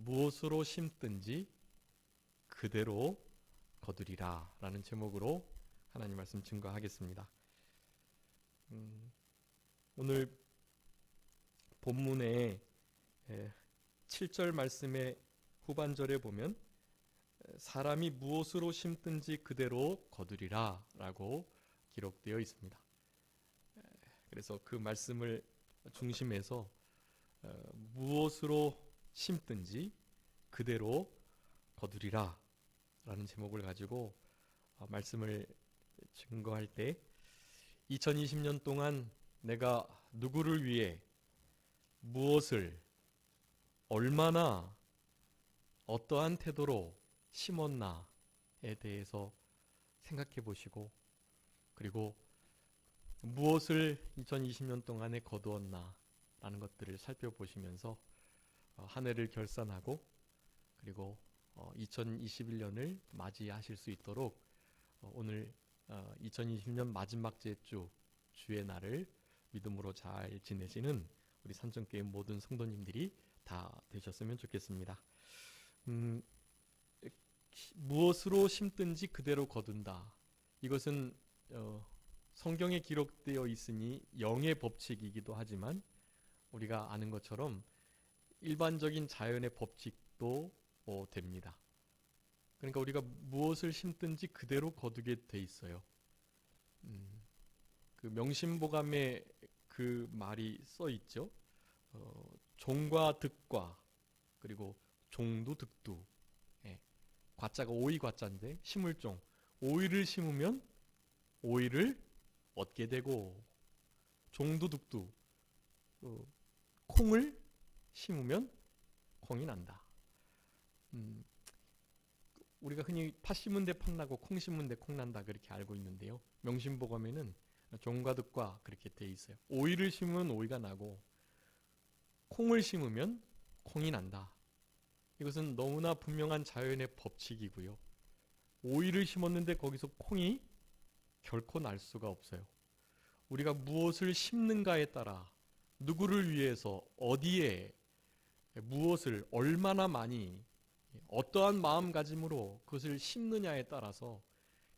무엇으로 심든지 그대로 거두리라 라는 제목으로 하나님 말씀 증거하겠습니다. 오늘 본문의 7절 말씀의 후반절에 보면 사람이 무엇으로 심든지 그대로 거두리라 라고 기록되어 있습니다. 그래서 그 말씀을 중심해서 무엇으로 심든지 그대로 거두리라 라는 제목을 가지고 말씀을 증거할 때 2020년 동안 내가 누구를 위해 무엇을 얼마나 어떠한 태도로 심었나에 대해서 생각해 보시고, 그리고 무엇을 2020년 동안에 거두었나 라는 것들을 살펴보시면서 한 해를 결산하고, 그리고 2021년을 맞이하실 수 있도록 오늘 2020년 마지막 주의 날을 믿음으로 잘 지내시는 우리 산정교회 모든 성도님들이 다 되셨으면 좋겠습니다. 무엇으로 심든지 그대로 거둔다. 이것은 성경에 기록되어 있으니 영의 법칙이기도 하지만 우리가 아는 것처럼 일반적인 자연의 법칙도 됩니다. 그러니까 우리가 무엇을 심든지 그대로 거두게 돼 있어요. 그 명심보감에 그 말이 써 있죠. 종과 득과, 그리고 종도 득도. 과자가 오이 과자인데 심을 종. 오이를 심으면 오이를 얻게 되고, 종도 득도. 콩을 심으면 콩이 난다. 우리가 흔히 팥 심은 데 팥 나고 콩 심은 데 콩 난다 그렇게 알고 있는데요. 명심보감에는 종과 득과 그렇게 돼 있어요. 오이를 심으면 오이가 나고 콩을 심으면 콩이 난다. 이것은 너무나 분명한 자연의 법칙이고요. 오이를 심었는데 거기서 콩이 결코 날 수가 없어요. 우리가 무엇을 심는가에 따라, 누구를 위해서 어디에 무엇을 얼마나 많이 어떠한 마음가짐으로 그것을 심느냐에 따라서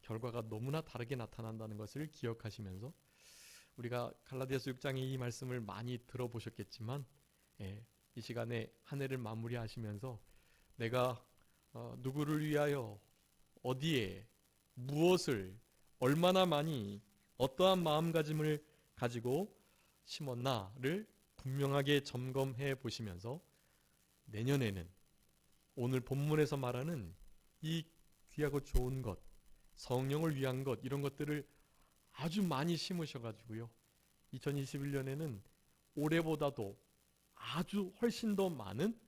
결과가 너무나 다르게 나타난다는 것을 기억하시면서, 우리가 갈라디아서 6장의 이 말씀을 많이 들어보셨겠지만 이 시간에 한 해를 마무리하시면서 내가 누구를 위하여 어디에 무엇을 얼마나 많이 어떠한 마음가짐을 가지고 심었나를 분명하게 점검해 보시면서 내년에는 오늘 본문에서 말하는 이 귀하고 좋은 것, 성령을 위한 것, 이런 것들을 아주 많이 심으셔가지고요, 2021년에는 올해보다도 아주 훨씬 더 많은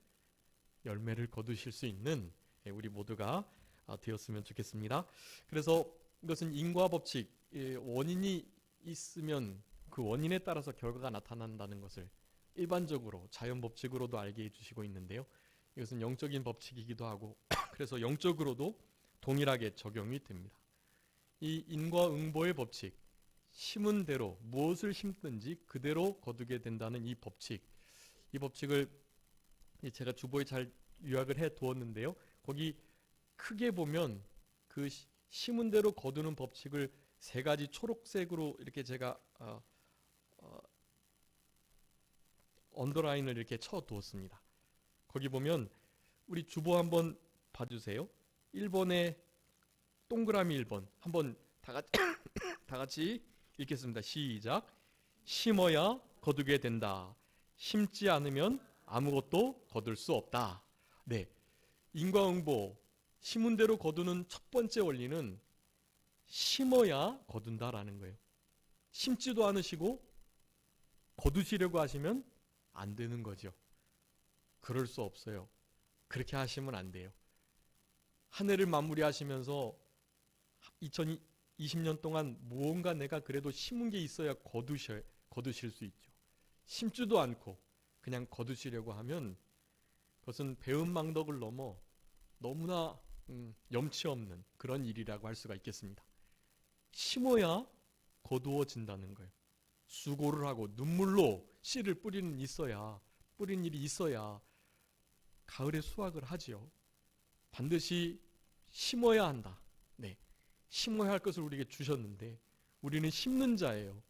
열매를 거두실 수 있는 우리 모두가 되었으면 좋겠습니다. 그래서 이것은 인과 법칙, 원인이 있으면 그 원인에 따라서 결과가 나타난다는 것을 일반적으로 자연 법칙으로도 알게 해주시고 있는데요. 이것은 영적인 법칙이기도 하고 그래서 영적으로도 동일하게 적용이 됩니다. 이 인과응보의 법칙, 심은 대로 무엇을 심든지 그대로 거두게 된다는 이 법칙을 제가 주보에 잘 요약을 해 두었는데요. 거기 크게 보면 그 심은 대로 거두는 법칙을 세 가지 초록색으로 이렇게 제가 언더라인을 이렇게 쳐 두었습니다. 거기 보면 우리 주보 한번 봐주세요. 1번에 동그라미 1번 한번 다 같이 읽겠습니다. 시작. 심어야 거두게 된다. 심지 않으면 아무것도 거둘 수 없다. 네, 인과응보 심은 대로 거두는 첫 번째 원리는 심어야 거둔다라는 거예요. 심지도 않으시고 거두시려고 하시면 안 되는 거죠. 그럴 수 없어요. 그렇게 하시면 안 돼요. 한 해를 마무리하시면서 2020년 동안 무언가 내가 그래도 심은 게 있어야 거두실 수 있죠. 심지도 않고 그냥 거두시려고 하면 그것은 배은망덕을 넘어 너무나 염치 없는 그런 일이라고 할 수가 있겠습니다. 심어야 거두어진다는 거예요. 수고를 하고 눈물로 씨를 뿌리는 일이 있어야 가을에 수확을 하지요. 반드시 심어야 한다. 네, 심어야 할 것을 우리에게 주셨는데 우리는 심는 자예요.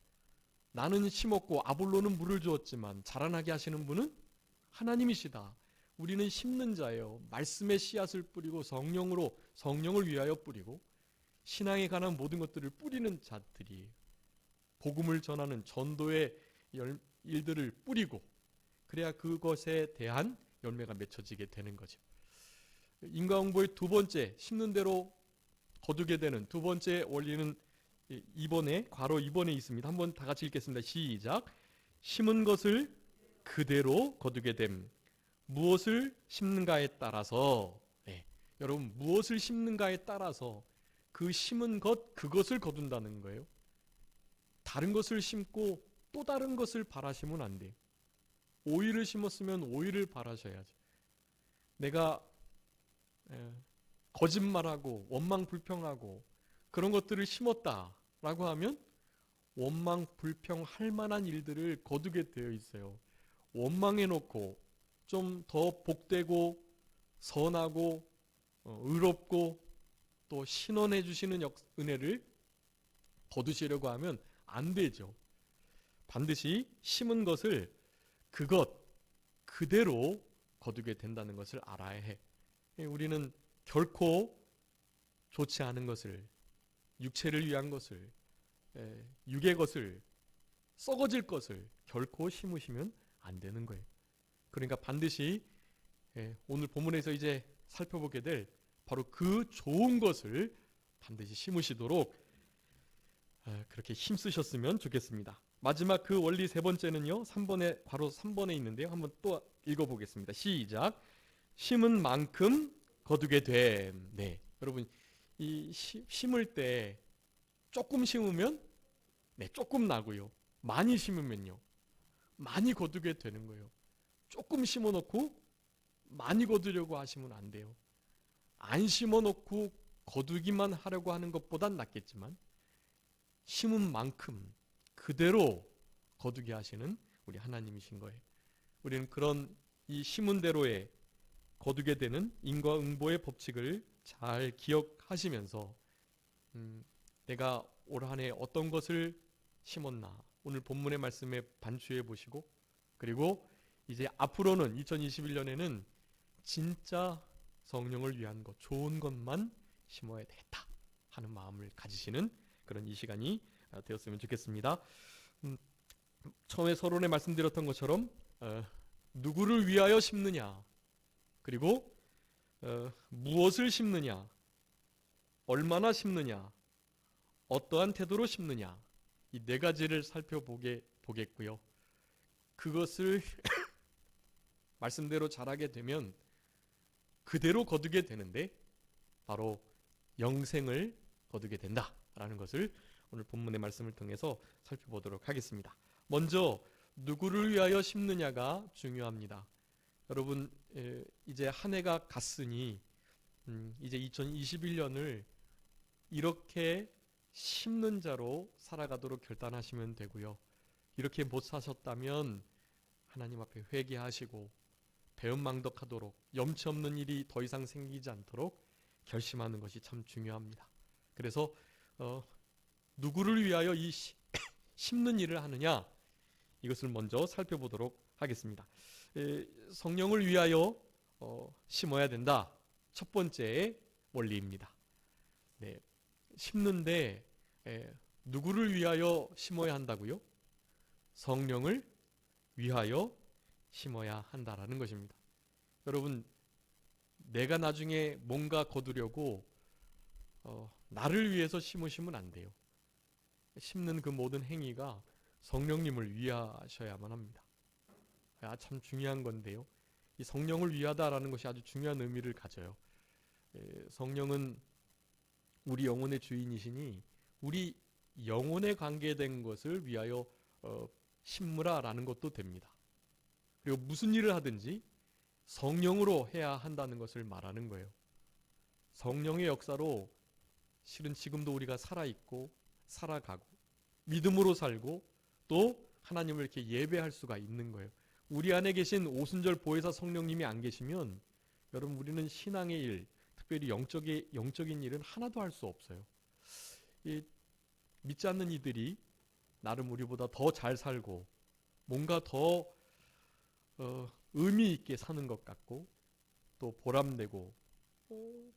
나는 심었고 아볼로는 물을 주었지만 자라나게 하시는 분은 하나님이시다. 우리는 심는 자예요. 말씀의 씨앗을 뿌리고 성령을 위하여 뿌리고 신앙에 관한 모든 것들을 뿌리는 자들이에요. 복음을 전하는 전도의 일들을 뿌리고 그래야 그것에 대한 열매가 맺혀지게 되는 거죠. 인과응보의 두 번째, 심는 대로 거두게 되는 두 번째 원리는 괄호 2번에 있습니다. 한번 다 같이 읽겠습니다. 시작. 심은 것을 그대로 거두게 됨. 무엇을 심는가에 따라서, 네, 여러분 무엇을 심는가에 따라서 그 심은 그것을 거둔다는 거예요. 다른 것을 심고 또 다른 것을 바라시면 안 돼요. 오이를 심었으면 오이를 바라셔야죠. 내가 거짓말하고 원망 불평하고 그런 것들을 심었다라고 하면 원망 불평할 만한 일들을 거두게 되어 있어요. 원망해놓고 좀 더 복되고 선하고 의롭고 또 신원해 주시는 은혜를 거두시려고 하면 안 되죠. 반드시 심은 것을 그것 그대로 거두게 된다는 것을 알아야 해. 우리는 결코 좋지 않은 것을, 육체를 위한 것을, 육의 것을, 썩어질 것을 결코 심으시면 안 되는 거예요. 그러니까 반드시 오늘 본문에서 이제 살펴보게 될 바로 그 좋은 것을 반드시 심으시도록 그렇게 힘쓰셨으면 좋겠습니다. 마지막 그 원리 세 번째는요, 바로 3번에 있는데요. 한번 또 읽어보겠습니다. 시작. 심은 만큼 거두게 됨. 네, 여러분 이 심을 때 조금 심으면 조금 나고요. 많이 심으면요, 많이 거두게 되는 거예요. 조금 심어놓고 많이 거두려고 하시면 안 돼요. 안 심어놓고 거두기만 하려고 하는 것보단 낫겠지만 심은 만큼 그대로 거두게 하시는 우리 하나님이신 거예요. 우리는 그런 이 심은 대로에 거두게 되는 인과응보의 법칙을 잘 기억하시면서 내가 올 한 해 어떤 것을 심었나 오늘 본문의 말씀에 반추해 보시고 그리고 이제 앞으로는 2021년에는 진짜 성령을 위한 것, 좋은 것만 심어야 되겠다 하는 마음을 가지시는 그런 이 시간이 되었으면 좋겠습니다. 처음에 서론에 말씀드렸던 것처럼 누구를 위하여 심느냐, 그리고 무엇을 심느냐, 얼마나 심느냐, 어떠한 태도로 심느냐, 이 네 가지를 살펴보겠고요. 그것을 말씀대로 잘하게 되면 그대로 거두게 되는데 바로 영생을 거두게 된다라는 것을 오늘 본문의 말씀을 통해서 살펴보도록 하겠습니다. 먼저 누구를 위하여 심느냐가 중요합니다. 여러분 이제 한 해가 갔으니 이제 2021년을 이렇게 심는 자로 살아가도록 결단하시면 되고요. 이렇게 못 사셨다면 하나님 앞에 회개하시고 배은망덕하도록 염치 없는 일이 더 이상 생기지 않도록 결심하는 것이 참 중요합니다. 그래서 누구를 위하여 이 심는 일을 하느냐, 이것을 먼저 살펴보도록 하겠습니다. 성령을 위하여 심어야 된다. 첫 번째 원리입니다. 네, 심는데 누구를 위하여 심어야 한다고요? 성령을 위하여 심어야 한다라는 것입니다. 여러분, 내가 나중에 뭔가 거두려고 나를 위해서 심으시면 안 돼요. 심는 그 모든 행위가 성령님을 위하셔야만 합니다. 참 중요한 건데요. 이 성령을 위하다라는 것이 아주 중요한 의미를 가져요. 성령은 우리 영혼의 주인이시니 우리 영혼에 관계된 것을 위하여 심으라라는 것도 됩니다. 그리고 무슨 일을 하든지 성령으로 해야 한다는 것을 말하는 거예요. 성령의 역사로 실은 지금도 우리가 살아있고 살아가고 믿음으로 살고 또 하나님을 이렇게 예배할 수가 있는 거예요. 우리 안에 계신 오순절 보혜사 성령님이 안 계시면 여러분, 우리는 신앙의 일, 특별히 영적인 일은 하나도 할 수 없어요. 이 믿지 않는 이들이 나름 우리보다 더 잘 살고 뭔가 더 의미 있게 사는 것 같고 또 보람되고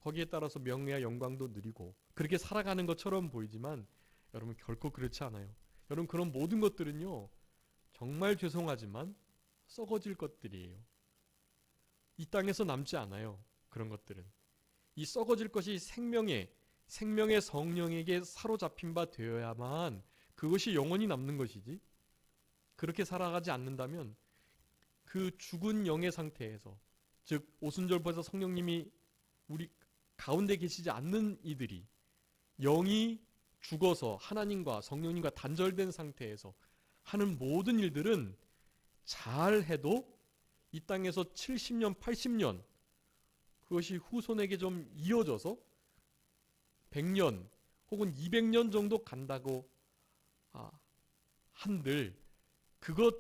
거기에 따라서 명예와 영광도 누리고 그렇게 살아가는 것처럼 보이지만 여러분, 결코 그렇지 않아요. 여러분, 그런 모든 것들은요, 정말 죄송하지만 썩어질 것들이에요. 이 땅에서 남지 않아요. 그런 것들은 이 썩어질 것이 생명의 성령에게 사로잡힌 바 되어야만 그것이 영원히 남는 것이지, 그렇게 살아가지 않는다면 그 죽은 영의 상태에서, 즉 오순절보다 성령님이 우리 가운데 계시지 않는 이들이 영이 죽어서 하나님과 성령님과 단절된 상태에서 하는 모든 일들은 잘해도 이 땅에서 70년, 80년 그것이 후손에게 좀 이어져서 100년 혹은 200년 정도 간다고 한들 그것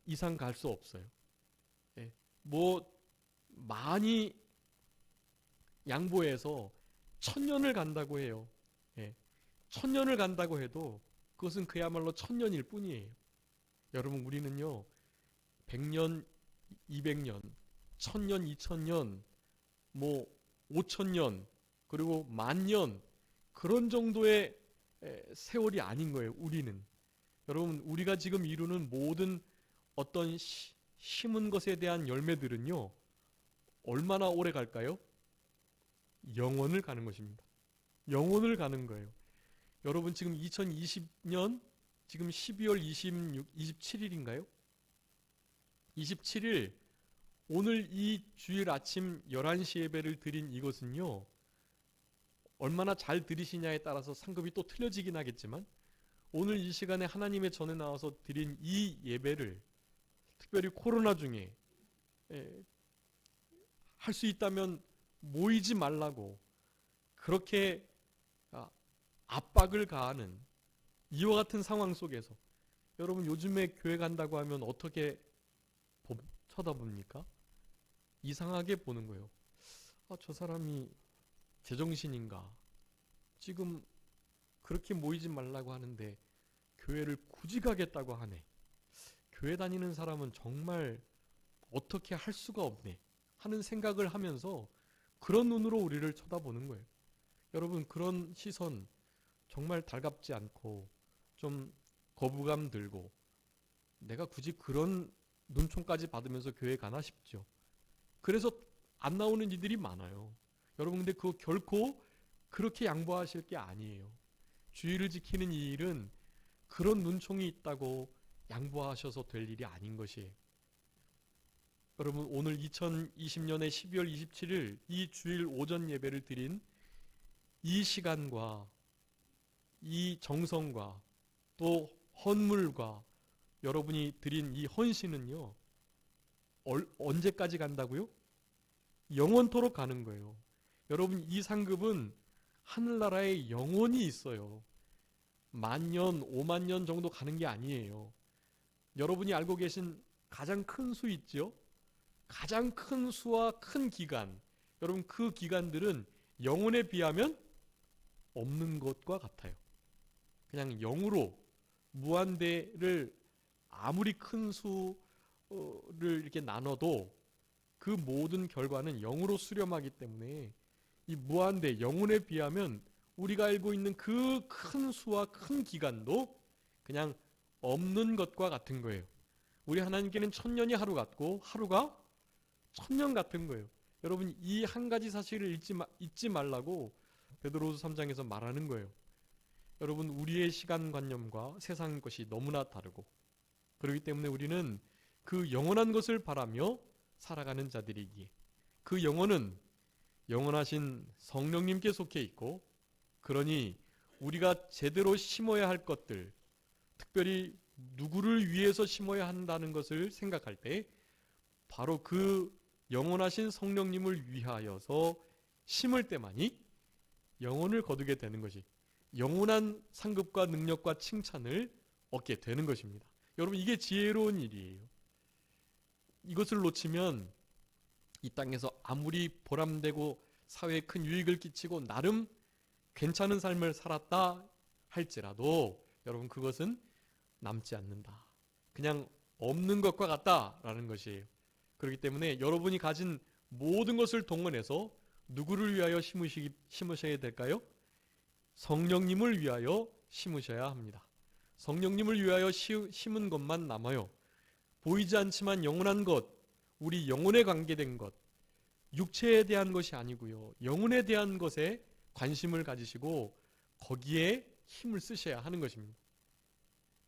이상 갈 수 없어요. 예, 뭐 많이 양보해서 1000년을 간다고 해요. 예, 1000년을 간다고 해도 그것은 그야말로 1000년일 뿐이에요. 여러분, 우리는요 100년, 200년, 1000년, 2000년, 뭐 5000년, 그리고 10,000년 그런 정도의 세월이 아닌 거예요. 우리는. 여러분, 우리가 지금 이루는 모든 어떤 심은 것에 대한 열매들은요 얼마나 오래 갈까요? 영원을 가는 것입니다. 영원을 가는 거예요. 여러분, 지금 2020년 지금 12월 27일인가요? 27일 오늘 이 주일 아침 11시 예배를 드린 이것은요, 얼마나 잘 들으시냐에 따라서 상급이 또 틀려지긴 하겠지만 오늘 이 시간에 하나님의 전에 나와서 드린 이 예배를 특별히 코로나 중에 할 수 있다면 모이지 말라고 그렇게 압박을 가하는 이와 같은 상황 속에서 여러분, 요즘에 교회 간다고 하면 어떻게 쳐다봅니까? 이상하게 보는 거예요. 저 사람이 제정신인가? 지금 그렇게 모이지 말라고 하는데 교회를 굳이 가겠다고 하네. 교회 다니는 사람은 정말 어떻게 할 수가 없네 하는 생각을 하면서 그런 눈으로 우리를 쳐다보는 거예요. 여러분, 그런 시선 정말 달갑지 않고 좀 거부감 들고 내가 굳이 그런 눈총까지 받으면서 교회 가나 싶죠. 그래서 안 나오는 이들이 많아요. 여러분, 근데 그거 결코 그렇게 양보하실 게 아니에요. 주의를 지키는 이 일은 그런 눈총이 있다고 양보하셔서 될 일이 아닌 것이에요. 여러분, 오늘 2020년의 12월 27일 이 주일 오전 예배를 드린 이 시간과 이 정성과 또 헌물과 여러분이 드린 이 헌신은요, 언제까지 간다고요? 영원토록 가는 거예요. 여러분, 이 상급은 하늘나라에 영원히 있어요. 10,000년, 50,000년 정도 가는 게 아니에요. 여러분이 알고 계신 가장 큰 수 있죠? 가장 큰 수와 큰 기간, 여러분, 그 기간들은 영혼에 비하면 없는 것과 같아요. 그냥 0으로 무한대를 아무리 큰 수를 이렇게 나눠도 그 모든 결과는 0으로 수렴하기 때문에 이 무한대 영혼에 비하면 우리가 알고 있는 그 큰 수와 큰 기간도 그냥 없는 것과 같은 거예요. 우리 하나님께는 1000년이 하루 같고 하루가 1000년 같은 거예요. 여러분, 이 한 가지 사실을 잊지 말라고 베드로후서 3장에서 말하는 거예요. 여러분, 우리의 시간관념과 세상 것이 너무나 다르고 그렇기 때문에 우리는 그 영원한 것을 바라며 살아가는 자들이기에 그 영혼은 영원하신 성령님께 속해 있고, 그러니 우리가 제대로 심어야 할 것들, 특별히 누구를 위해서 심어야 한다는 것을 생각할 때 바로 그 영원하신 성령님을 위하여서 심을 때만이 영혼을 거두게 되는 것이, 영원한 상급과 능력과 칭찬을 얻게 되는 것입니다. 여러분, 이게 지혜로운 일이에요. 이것을 놓치면 이 땅에서 아무리 보람되고 사회에 큰 유익을 끼치고 나름 괜찮은 삶을 살았다 할지라도 여러분 그것은 남지 않는다. 그냥 없는 것과 같다라는 것이에요. 그렇기 때문에 여러분이 가진 모든 것을 동원해서 누구를 위하여 심으셔야 될까요? 성령님을 위하여 심으셔야 합니다. 성령님을 위하여 심은 것만 남아요. 보이지 않지만 영원한 것, 우리 영혼에 관계된 것, 육체에 대한 것이 아니고요. 영혼에 대한 것에 관심을 가지시고 거기에 힘을 쓰셔야 하는 것입니다.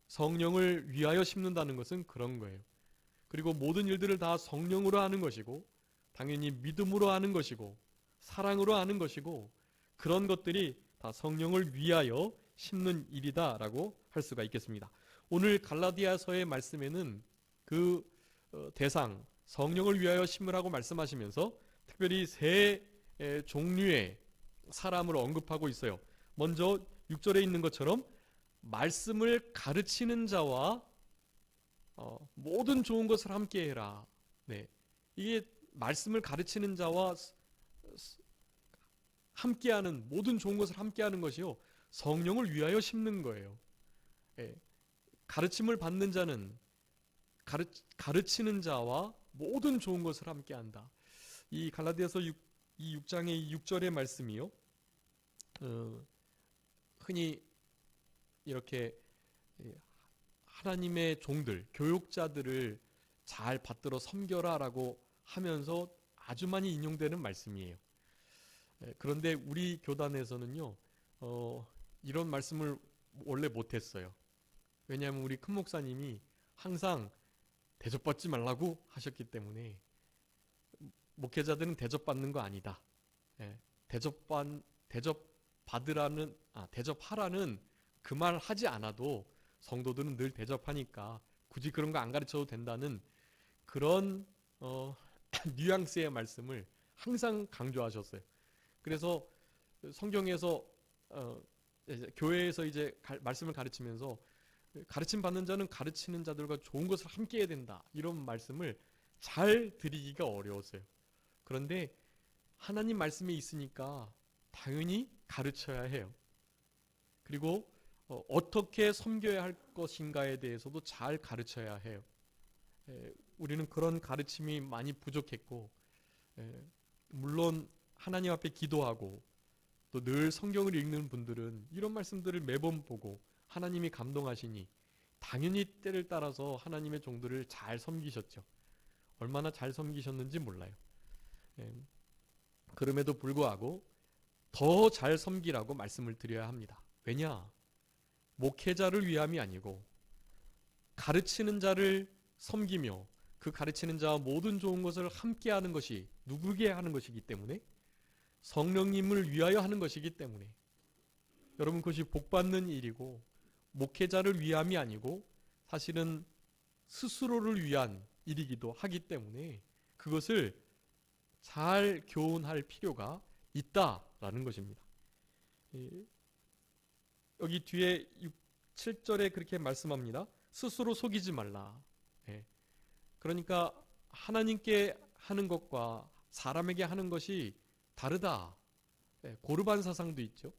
성령을 위하여 심는다는 것은 그런 거예요. 그리고 모든 일들을 다 성령으로 하는 것이고 당연히 믿음으로 하는 것이고 사랑으로 하는 것이고 그런 것들이 다 성령을 위하여 심는 일이다라고 할 수가 있겠습니다. 오늘 갈라디아서의 말씀에는 그 대상 성령을 위하여 심으라고 말씀하시면서 특별히 세 종류의 사람을 언급하고 있어요. 먼저 6절에 있는 것처럼 말씀을 가르치는 자와 모든 좋은 것을 함께 해라. 네. 이게 말씀을 가르치는 자와 함께하는 모든 좋은 것을 함께하는 것이요. 성령을 위하여 심는 거예요. 예. 가르침을 받는 자는 가르치는 자와 모든 좋은 것을 함께한다. 이 갈라디아서 6장의 6절의 말씀이요. 흔히 이렇게 하나님의 종들, 교육자들을 잘 받들어 섬겨라라고 하면서 아주 많이 인용되는 말씀이에요. 그런데 우리 교단에서는요, 이런 말씀을 원래 못했어요. 왜냐하면 우리 큰 목사님이 항상 대접받지 말라고 하셨기 때문에 목회자들은 대접받는 거 아니다. 대접하라는 그 말 하지 않아도 성도들은 늘 대접하니까 굳이 그런 거 안 가르쳐도 된다는 그런 뉘앙스의 말씀을 항상 강조하셨어요. 그래서 성경에서 교회에서 이제 말씀을 가르치면서 가르침 받는 자는 가르치는 자들과 좋은 것을 함께 해야 된다. 이런 말씀을 잘 드리기가 어려웠어요. 그런데 하나님 말씀이 있으니까 당연히 가르쳐야 해요. 그리고 어떻게 섬겨야 할 것인가에 대해서도 잘 가르쳐야 해요. 우리는 그런 가르침이 많이 부족했고 물론 하나님 앞에 기도하고 또 늘 성경을 읽는 분들은 이런 말씀들을 매번 보고 하나님이 감동하시니 당연히 때를 따라서 하나님의 종들을 잘 섬기셨죠. 얼마나 잘 섬기셨는지 몰라요. 그럼에도 불구하고 더 잘 섬기라고 말씀을 드려야 합니다. 왜냐? 목회자를 위함이 아니고 가르치는 자를 섬기며 그 가르치는 자와 모든 좋은 것을 함께 하는 것이 누구에게 하는 것이기 때문에 성령님을 위하여 하는 것이기 때문에 여러분 그것이 복받는 일이고 목회자를 위함이 아니고 사실은 스스로를 위한 일이기도 하기 때문에 그것을 잘 교훈할 필요가 있다라는 것입니다. 여기 뒤에 7절에 그렇게 말씀합니다. 스스로 속이지 말라. 그러니까 하나님께 하는 것과 사람에게 하는 것이 다르다. 고르반 사상도 있죠.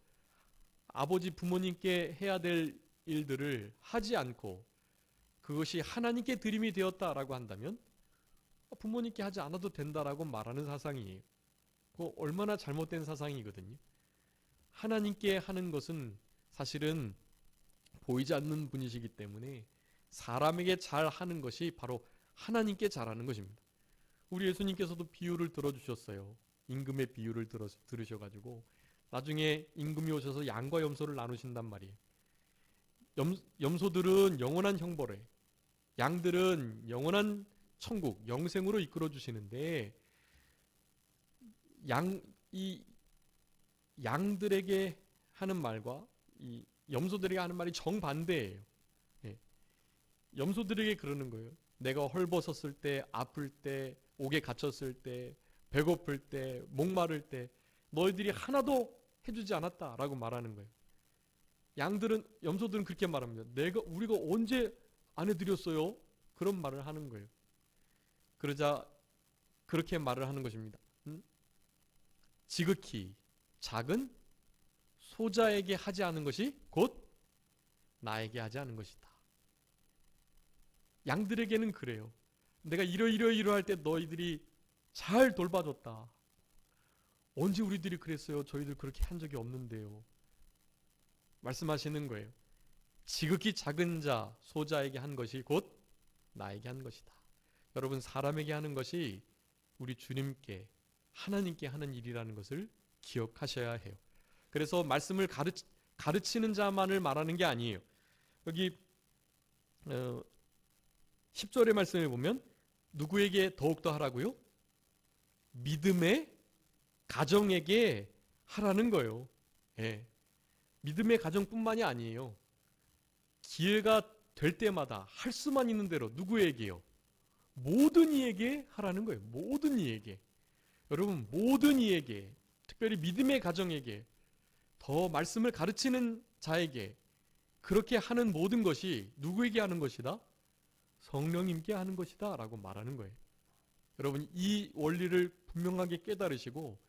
아버지 부모님께 해야 될 일들을 하지 않고 그것이 하나님께 드림이 되었다라고 한다면 부모님께 하지 않아도 된다라고 말하는 사상이에요. 그거 얼마나 잘못된 사상이거든요. 하나님께 하는 것은 사실은 보이지 않는 분이시기 때문에 사람에게 잘하는 것이 바로 하나님께 잘하는 것입니다. 우리 예수님께서도 비유를 들어주셨어요. 임금의 비유를 들으셔가지고 나중에 임금이 오셔서 양과 염소를 나누신단 말이에요. 염소들은 영원한 형벌에, 양들은 영원한 천국, 영생으로 이끌어 주시는데 이 양들에게 하는 말과 이 염소들에게 하는 말이 정반대예요. 염소들에게 그러는 거예요. 내가 헐벗었을 때, 아플 때, 옥에 갇혔을 때, 배고플 때, 목마를 때 너희들이 하나도 해주지 않았다라고 말하는 거예요. 염소들은 그렇게 말합니다. 우리가 언제 안 해드렸어요? 그런 말을 하는 거예요. 그러자 그렇게 말을 하는 것입니다. 지극히 작은 소자에게 하지 않은 것이 곧 나에게 하지 않은 것이다. 양들에게는 그래요. 내가 이러이러이러할 때 너희들이 잘 돌봐줬다. 언제 우리들이 그랬어요? 저희들 그렇게 한 적이 없는데요. 말씀하시는 거예요. 지극히 작은 자, 소자에게 한 것이 곧 나에게 한 것이다. 여러분, 사람에게 하는 것이 우리 주님께, 하나님께 하는 일이라는 것을 기억하셔야 해요. 그래서 말씀을 가르치는 자만을 말하는 게 아니에요. 여기 10절의 말씀에 보면 누구에게 더욱더 하라고요? 믿음의 가정에게 하라는 거예요. 예. 믿음의 가정뿐만이 아니에요. 기회가 될 때마다 할 수만 있는 대로 누구에게요? 모든 이에게 하라는 거예요. 모든 이에게. 여러분, 모든 이에게, 특별히 믿음의 가정에게, 더 말씀을 가르치는 자에게 그렇게 하는 모든 것이 누구에게 하는 것이다? 성령님께 하는 것이다 라고 말하는 거예요. 여러분, 이 원리를 분명하게 깨달으시고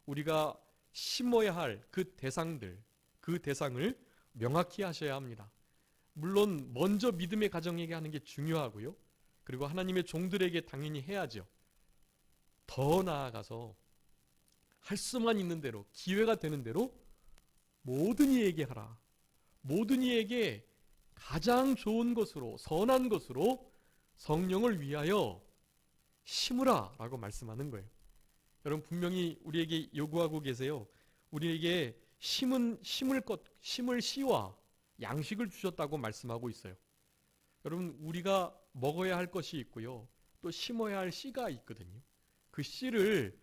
우리가 심어야 할 그 대상들, 그 대상을 명확히 하셔야 합니다. 물론 먼저 믿음의 가정에게 하는 게 중요하고요. 그리고 하나님의 종들에게 당연히 해야죠. 더 나아가서 할 수만 있는 대로, 기회가 되는 대로 모든 이에게 하라. 모든 이에게 가장 좋은 것으로, 선한 것으로 성령을 위하여 심으라 라고 말씀하는 거예요. 여러분, 분명히 우리에게 요구하고 계세요. 우리에게 심을 씨와 양식을 주셨다고 말씀하고 있어요. 여러분, 우리가 먹어야 할 것이 있고요. 또 심어야 할 씨가 있거든요. 그 씨를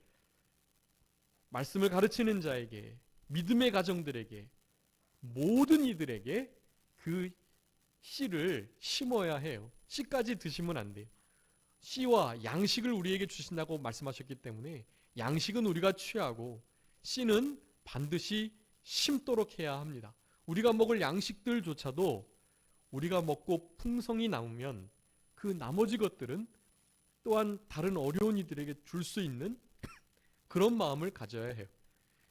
말씀을 가르치는 자에게, 믿음의 가정들에게, 모든 이들에게 그 씨를 심어야 해요. 씨까지 드시면 안 돼요. 씨와 양식을 우리에게 주신다고 말씀하셨기 때문에 양식은 우리가 취하고 씨는 반드시 심도록 해야 합니다. 우리가 먹을 양식들조차도 우리가 먹고 풍성이 남으면 그 나머지 것들은 또한 다른 어려운 이들에게 줄 수 있는 그런 마음을 가져야 해요.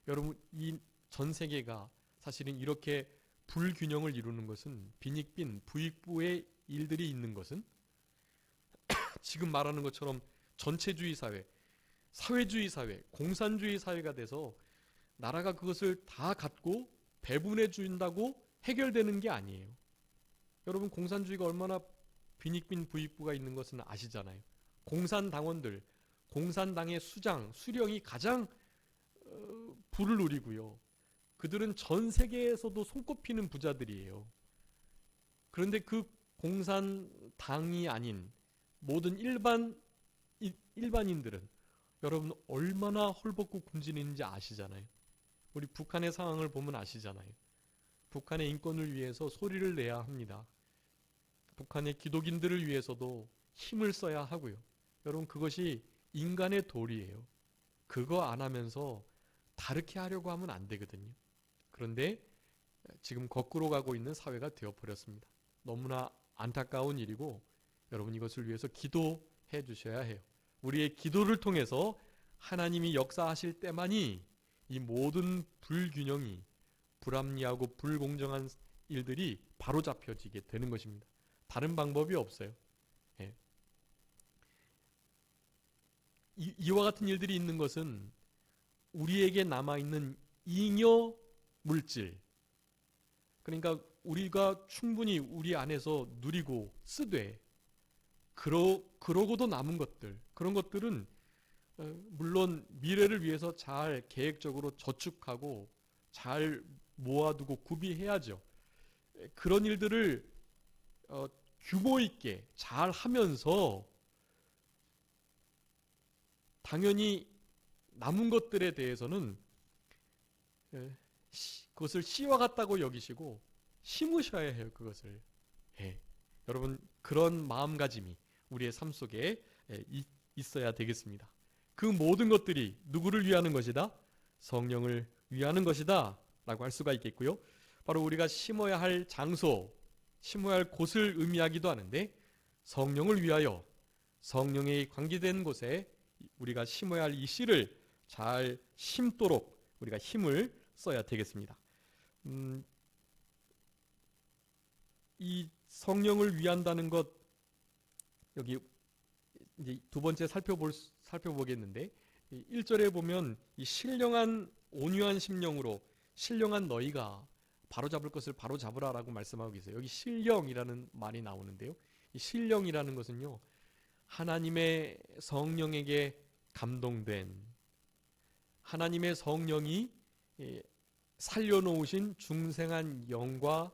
여러분, 이 전 세계가 사실은 이렇게 불균형을 이루는 것은, 빈익빈 부익부의 일들이 있는 것은 지금 말하는 것처럼 전체주의 사회, 사회주의 사회, 공산주의 사회가 돼서 나라가 그것을 다 갖고 배분해 준다고 해결되는 게 아니에요. 여러분, 공산주의가 얼마나 빈익빈 부익부가 있는 것은 아시잖아요. 공산당원들, 공산당의 수령이 가장 부를 누리고요. 그들은 전 세계에서도 손꼽히는 부자들이에요. 그런데 그 공산당이 아닌 모든 일반인들은 여러분 얼마나 헐벗고 굶주리는지 아시잖아요. 우리 북한의 상황을 보면 아시잖아요. 북한의 인권을 위해서 소리를 내야 합니다. 북한의 기독인들을 위해서도 힘을 써야 하고요. 여러분, 그것이 인간의 도리예요. 그거 안 하면서 다르게 하려고 하면 안 되거든요. 그런데 지금 거꾸로 가고 있는 사회가 되어버렸습니다. 너무나 안타까운 일이고 여러분, 이것을 위해서 기도해 주셔야 해요. 우리의 기도를 통해서 하나님이 역사하실 때만이 이 모든 불균형이, 불합리하고 불공정한 일들이 바로잡혀지게 되는 것입니다. 다른 방법이 없어요. 예. 이와 같은 일들이 있는 것은 우리에게 남아있는 잉여 물질, 그러니까 우리가 충분히 우리 안에서 누리고 쓰되 그러고도 남은 것들, 그런 것들은 물론 미래를 위해서 잘 계획적으로 저축하고 잘 모아두고 구비해야죠. 그런 일들을 규모 있게 잘 하면서 당연히 남은 것들에 대해서는 그것을 씨와 같다고 여기시고 심으셔야 해요. 그것을. 여러분, 그런 마음가짐이 우리의 삶 속에 있어야 되겠습니다. 그 모든 것들이 누구를 위하는 것이다? 성령을 위하는 것이다 라고 할 수가 있겠고요. 바로 우리가 심어야 할 장소, 심어야 할 곳을 의미하기도 하는데 성령을 위하여 성령에 관계된 곳에 우리가 심어야 할 이 씨를 잘 심도록 우리가 힘을 써야 되겠습니다. 이 성령을 위한다는 것, 여기 이제 두 번째 살펴보겠는데 1절에 보면 이 신령한 온유한 심령으로 신령한 너희가 바로잡을 것을 바로잡으라라고 말씀하고 계세요. 여기 신령이라는 말이 나오는데요. 이 신령이라는 것은요, 하나님의 성령에게 감동된, 하나님의 성령이 살려놓으신 중생한 영과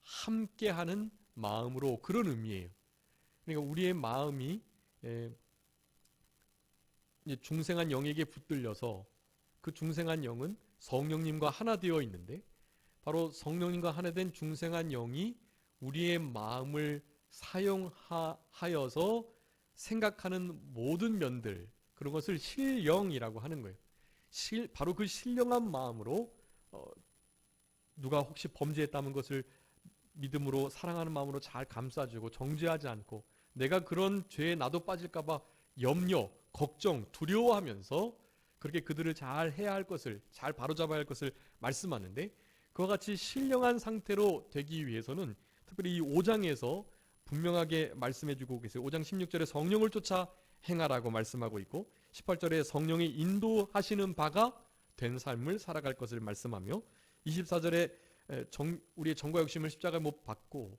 함께하는 마음으로, 그런 의미예요. 그러니까 우리의 마음이 중생한 영에게 붙들려서 그 중생한 영은 성령님과 하나 되어 있는데, 바로 성령님과 하나 된 중생한 영이 우리의 마음을 사용하여서 생각하는 모든 면들, 그런 것을 신령이라고 하는 거예요. 바로 그 신령한 마음으로 누가 혹시 범죄했다는 것을 믿음으로 사랑하는 마음으로 잘 감싸주고 정죄하지 않고, 내가 그런 죄에 나도 빠질까봐 염려, 걱정, 두려워하면서 그렇게 그들을 잘 해야 할 것을, 잘 바로잡아야 할 것을 말씀하는데, 그와 같이 신령한 상태로 되기 위해서는 특별히 이 5장에서 분명하게 말씀해주고 계세요. 5장 16절에 성령을 쫓아 행하라고 말씀하고 있고, 18절에 성령이 인도하시는 바가 된 삶을 살아갈 것을 말씀하며, 24절에 우리의 정과 욕심을 십자가에 못 박고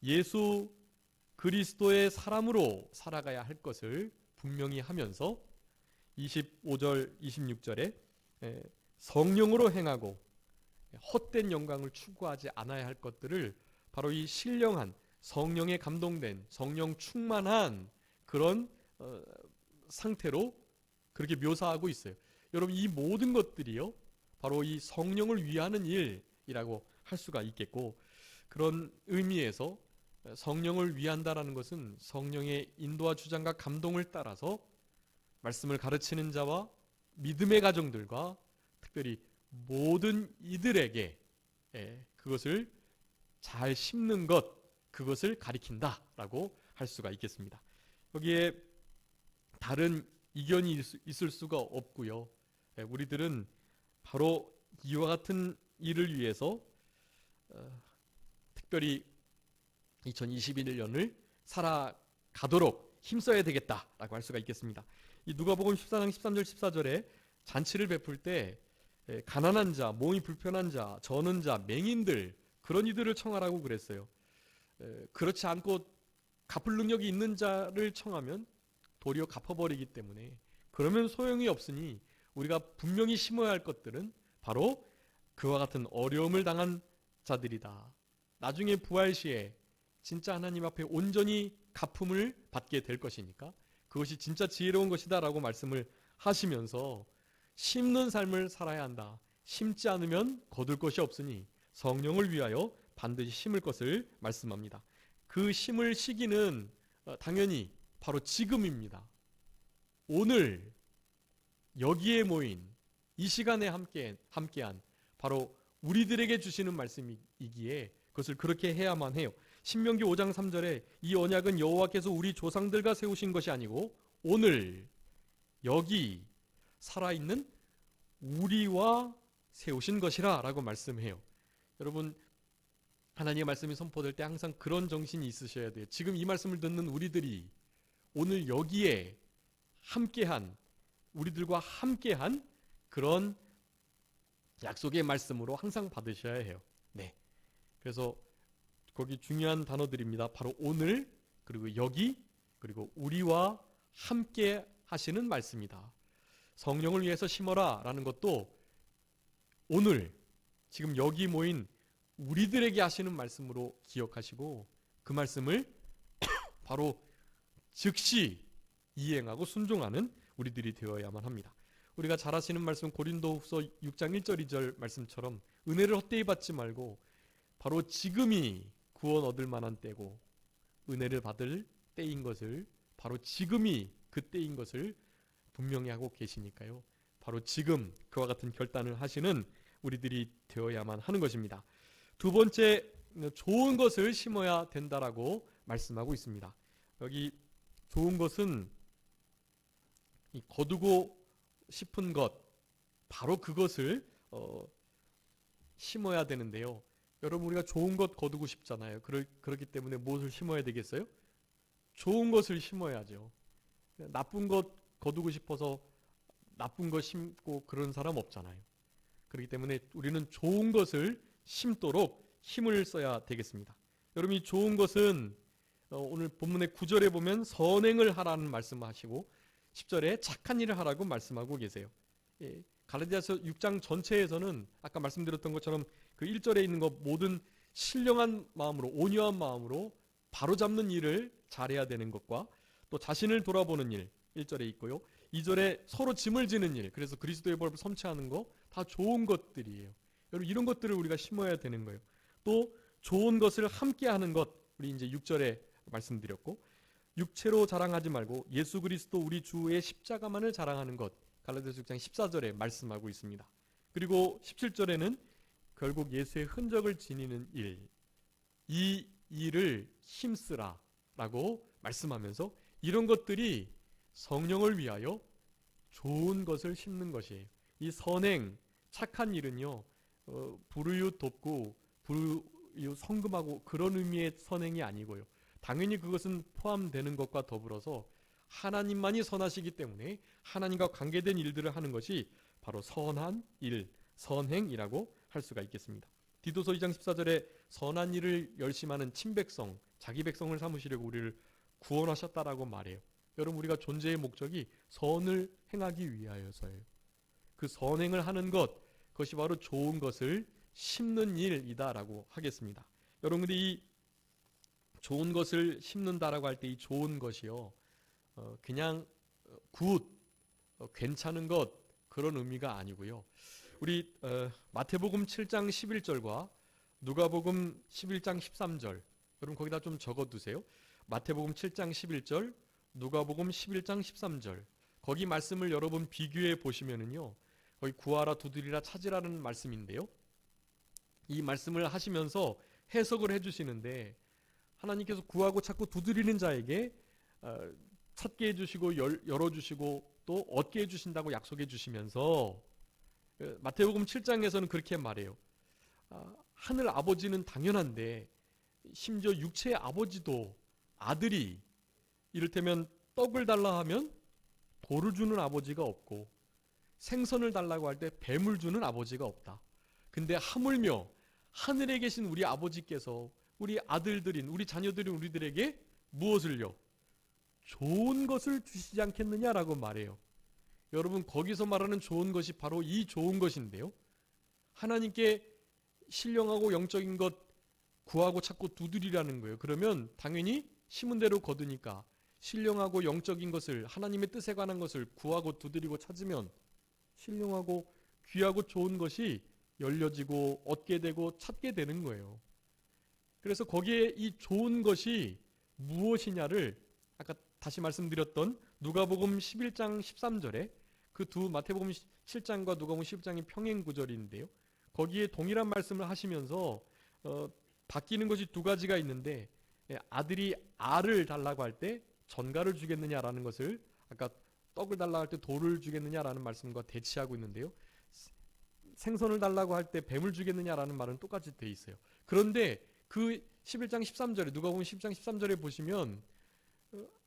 예수 그리스도의 사람으로 살아가야 할 것을 분명히 하면서, 25절 26절에 성령으로 행하고 헛된 영광을 추구하지 않아야 할 것들을 바로 이 신령한 성령에 감동된 성령 충만한 그런 상태로 그렇게 묘사하고 있어요. 여러분, 이 모든 것들이요, 바로 이 성령을 위하는 일이라고 할 수가 있겠고, 그런 의미에서 성령을 위한다라는 것은 성령의 인도와 주장과 감동을 따라서 말씀을 가르치는 자와 믿음의 가정들과 특별히 모든 이들에게 그것을 잘 심는 것, 그것을 가리킨다라고 할 수가 있겠습니다. 여기에 다른 이견이 있을 수가 없고요. 우리들은 바로 이와 같은 일을 위해서 특별히 2021년을 살아가도록 힘써야 되겠다라고 할 수가 있겠습니다. 이 누가복음 14장 13절 14절에 잔치를 베풀 때 가난한 자, 몸이 불편한 자, 저는 자, 맹인들, 그런 이들을 청하라고 그랬어요. 그렇지 않고 갚을 능력이 있는 자를 청하면 도리어 갚아버리기 때문에, 그러면 소용이 없으니 우리가 분명히 심어야 할 것들은 바로 그와 같은 어려움을 당한 자들이다. 나중에 부활 시에 진짜 하나님 앞에 온전히 갚음을 받게 될 것이니까 그것이 진짜 지혜로운 것이다 라고 말씀을 하시면서 심는 삶을 살아야 한다. 심지 않으면 거둘 것이 없으니 성령을 위하여 반드시 심을 것을 말씀합니다. 그 심을 시기는 당연히 바로 지금입니다. 오늘 여기에 모인 이 시간에 함께한 바로 우리들에게 주시는 말씀이기에 그것을 그렇게 해야만 해요. 신명기 5장 3절에 이 언약은 여호와께서 우리 조상들과 세우신 것이 아니고 오늘 여기 살아있는 우리와 세우신 것이라 라고 말씀해요. 여러분, 하나님의 말씀이 선포될 때 항상 그런 정신이 있으셔야 돼요. 지금 이 말씀을 듣는 우리들이 오늘 여기에 함께한, 우리들과 함께한 그런 약속의 말씀으로 항상 받으셔야 해요. 네. 그래서 거기 중요한 단어들입니다. 바로 오늘, 그리고 여기, 그리고 우리와 함께 하시는 말씀이다. 성령을 위해서 심어라 라는 것도 오늘 지금 여기 모인 우리들에게 하시는 말씀으로 기억하시고 그 말씀을 바로 즉시 이행하고 순종하는 우리들이 되어야만 합니다. 우리가 잘 아시는 말씀 고린도후서 6장 1절 2절 말씀처럼 은혜를 헛되이 받지 말고 바로 지금이 구원 얻을 만한 때고 은혜를 받을 때인 것을, 바로 지금이 그 때인 것을 분명히 하고 계시니까요. 바로 지금 그와 같은 결단을 하시는 우리들이 되어야만 하는 것입니다. 두 번째, 좋은 것을 심어야 된다라고 말씀하고 있습니다. 여기 좋은 것은 이 거두고 싶은 것, 바로 그것을 심어야 되는데요. 여러분, 우리가 좋은 것 거두고 싶잖아요. 그렇기 때문에 무엇을 심어야 되겠어요? 좋은 것을 심어야죠. 나쁜 것 거두고 싶어서 나쁜 것 심고 그런 사람 없잖아요. 그렇기 때문에 우리는 좋은 것을 심도록 힘을 써야 되겠습니다. 여러분, 이 좋은 것은 오늘 본문의 9절에 보면 선행을 하라는 말씀하시고 10절에 착한 일을 하라고 말씀하고 계세요. 갈라디아서 6장 전체에서는 아까 말씀드렸던 것처럼 그 1절에 있는 것 모든 신령한 마음으로, 온유한 마음으로 바로잡는 일을 잘해야 되는 것과 또 자신을 돌아보는 일 1절에 있고요. 2절에 서로 짐을 지는 일, 그래서 그리스도의 벌을 성취하는 거 다 좋은 것들이에요. 여러분, 이런 것들을 우리가 심어야 되는 거예요. 또 좋은 것을 함께 하는 것, 우리 이제 6절에 말씀드렸고, 육체로 자랑하지 말고 예수 그리스도 우리 주의 십자가만을 자랑하는 것, 갈라디아서 6장 14절에 말씀하고 있습니다. 그리고 17절에는 결국 예수의 흔적을 지니는 일, 이 일을 힘쓰라 라고 말씀하면서 이런 것들이 성령을 위하여 좋은 것을 심는 것이에요. 이 선행, 착한 일은요, 불의유 돕고 불의유 성금하고 그런 의미의 선행이 아니고요. 당연히 그것은 포함되는 것과 더불어서 하나님만이 선하시기 때문에 하나님과 관계된 일들을 하는 것이 바로 선한 일, 선행이라고 할 수가 있겠습니다. 디도서 2장 14절에 선한 일을 열심하는 친백성, 자기 백성을 삼으시려고 우리를 구원하셨다라고 말해요. 여러분, 우리가 존재의 목적이 선을 행하기 위하여서예요. 그 선행을 하는 것, 그것이 바로 좋은 것을 심는 일이다라고 하겠습니다. 여러분, 근데 이 좋은 것을 심는다라고 할 때 이 좋은 것이요, 그냥 굿, 괜찮은 것, 그런 의미가 아니고요. 우리 마태복음 7장 11절과 누가복음 11장 13절, 여러분 거기다 좀 적어두세요. 마태복음 7장 11절, 누가복음 11장 13절, 거기 말씀을 여러분 비교해 보시면은요, 거기 구하라, 두드리라, 찾으라는 말씀인데요. 이 말씀을 하시면서 해석을 해주시는데, 하나님께서 구하고 찾고 두드리는 자에게 찾게 해주시고 열어주시고 또 얻게 해주신다고 약속해 주시면서 마태복음 7장에서는 그렇게 말해요. 하늘 아버지는 당연한데 심지어 육체의 아버지도 아들이 이를테면 떡을 달라 하면 돌을 주는 아버지가 없고 생선을 달라고 할 때 뱀을 주는 아버지가 없다. 근데 하물며 하늘에 계신 우리 아버지께서 우리 아들들인 우리 자녀들인 우리들에게 무엇을요? 좋은 것을 주시지 않겠느냐라고 말해요. 여러분, 거기서 말하는 좋은 것이 바로 이 좋은 것인데요. 하나님께 신령하고 영적인 것 구하고 찾고 두드리라는 거예요. 그러면 당연히 심은 대로 거두니까 신령하고 영적인 것을, 하나님의 뜻에 관한 것을 구하고 두드리고 찾으면 신령하고 귀하고 좋은 것이 열려지고 얻게 되고 찾게 되는 거예요. 그래서 거기에 이 좋은 것이 무엇이냐를 아까 다시 말씀드렸던 누가복음 11장 13절에 그 두 마태복음 7장과 누가복음 11장이 평행 구절인데요. 거기에 동일한 말씀을 하시면서 바뀌는 것이 두 가지가 있는데, 아들이 알을 달라고 할 때 전갈을 주겠느냐라는 것을, 아까 떡을 달라고 할 때 돌을 주겠느냐라는 말씀과 대치하고 있는데요. 생선을 달라고 할 때 뱀을 주겠느냐라는 말은 똑같이 돼 있어요. 그런데 그 11장 13절에 누가복음 11장 13절에 보시면